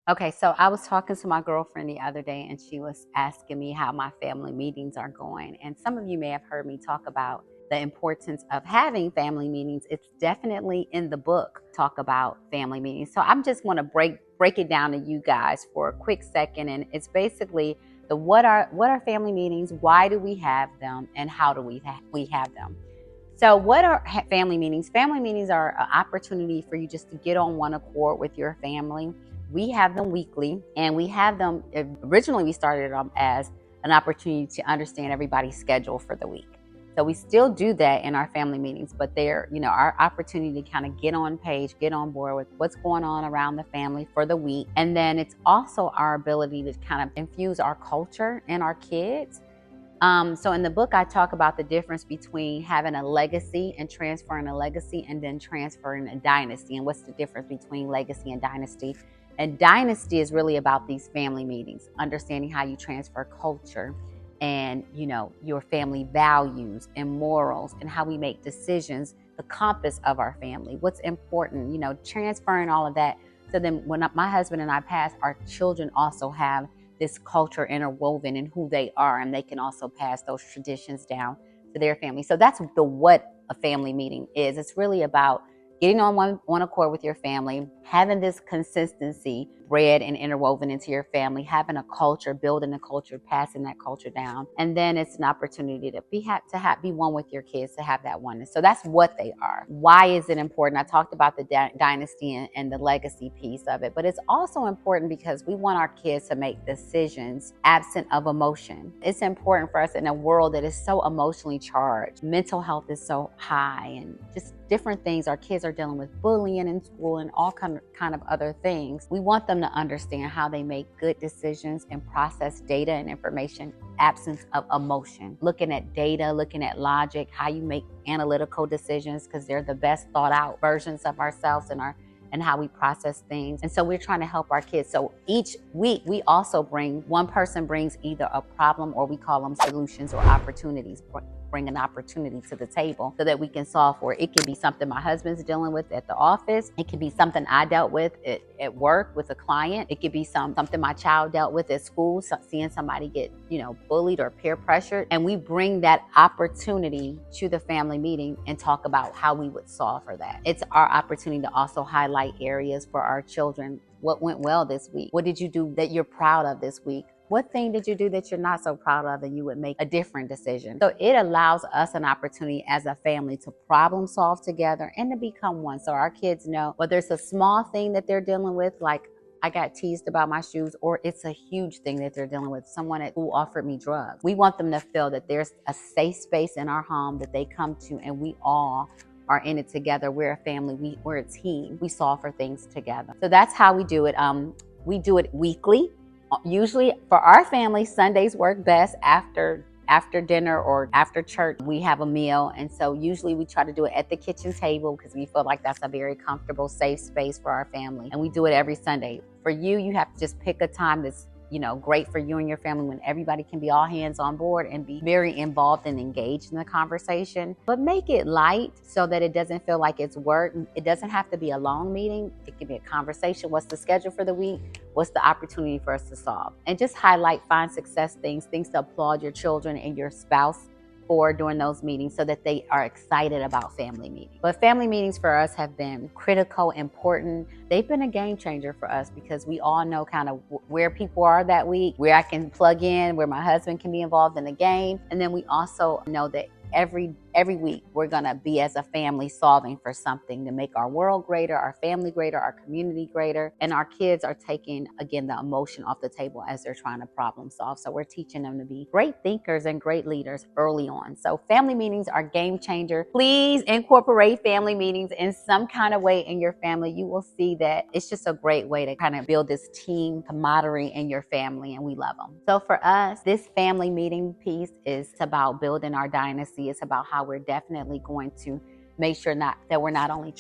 Okay, so I was talking to my girlfriend the other day and she was asking me how my family meetings are going. And some of you may have heard me talk about the importance of having family meetings. It's definitely in the book talk about family meetings. So I'm just want to break it down to you guys for a quick second, and it's basically the what are family meetings, why do we have them, and how do we have them. So, what are family meetings? Family meetings are an opportunity for you just to get on one accord with your family. We have them weekly, and we have them. Originally, we started them as an opportunity to understand everybody's schedule for the week. So we still do that in our family meetings, but they're, our opportunity to kind of get on page, get on board with what's going on around the family for the week. And then it's also our ability to kind of infuse our culture in our kids. So in the book, I talk about the difference between having a legacy and transferring a legacy, and then transferring a dynasty. And what's the difference between legacy and dynasty? And dynasty is really about these family meetings, understanding how you transfer culture and, your family values and morals and how we make decisions, the compass of our family, what's important, transferring all of that. So then when my husband and I pass, our children also have this culture interwoven in who they are, and they can also pass those traditions down to their family. So that's what a family meeting is. It's really about getting on one accord with your family, having this consistency bred and interwoven into your family, having a culture, building a culture, passing that culture down. And then it's an opportunity to be one with your kids, to have that oneness. So that's what they are. Why is it important? I talked about the dynasty and the legacy piece of it, but it's also important because we want our kids to make decisions absent of emotion. It's important for us in a world that is so emotionally charged. Mental health is so high, and just different things. Our kids are dealing with bullying in school and all kind of other things. We want them to understand how they make good decisions and process data and information absence of emotion. Looking at data, looking at logic, how you make analytical decisions, because they're the best thought out versions of ourselves and how we process things. And so we're trying to help our kids. So each week we also one person brings either a problem, or we call them solutions or opportunities. Bring an opportunity to the table so that we can solve for it. It can be something my husband's dealing with at the office. It can be something I dealt with at work with a client. It could be something my child dealt with at school, seeing somebody get, bullied or peer pressured. And we bring that opportunity to the family meeting and talk about how we would solve for that. It's our opportunity to also highlight areas for our children. What went well this week? What did you do that you're proud of this week? What thing did you do that you're not so proud of, and you would make a different decision? So it allows us an opportunity as a family to problem solve together and to become one. So our kids know whether it's a small thing that they're dealing with, like I got teased about my shoes, or it's a huge thing that they're dealing with, someone who offered me drugs. We want them to feel that there's a safe space in our home that they come to, and we all are in it together. We're a family. We're a team. We solve for things together. So that's how we do it. We do it weekly. Usually for our family, Sundays work best after dinner or after church. We have a meal, and so usually we try to do it at the kitchen table because we feel like that's a very comfortable, safe space for our family. And we do it every Sunday. For you have to just pick a time that's great for you and your family, when everybody can be all hands on board and be very involved and engaged in the conversation. But make it light so that it doesn't feel like it's work. It doesn't have to be a long meeting. It can be a conversation. What's the schedule for the week? What's the opportunity for us to solve? And just highlight find success things to applaud your children and your spouse for during those meetings, so that they are excited about family meetings. But family meetings for us have been critical, important. They've been a game changer for us because we all know kind of where people are that week, where I can plug in, where my husband can be involved in the game. And then we also know that every week we're gonna be as a family solving for something to make our world greater, our family greater, our community greater. And our kids are taking, again, the emotion off the table as they're trying to problem solve. So we're teaching them to be great thinkers and great leaders early on. So family meetings are game changer. Please incorporate family meetings in some kind of way in your family. You will see that it's just a great way to kind of build this team camaraderie in your family, and we love them. So for us, this family meeting piece is about building our dynasty. It's about how we're definitely going to make sure that we're not only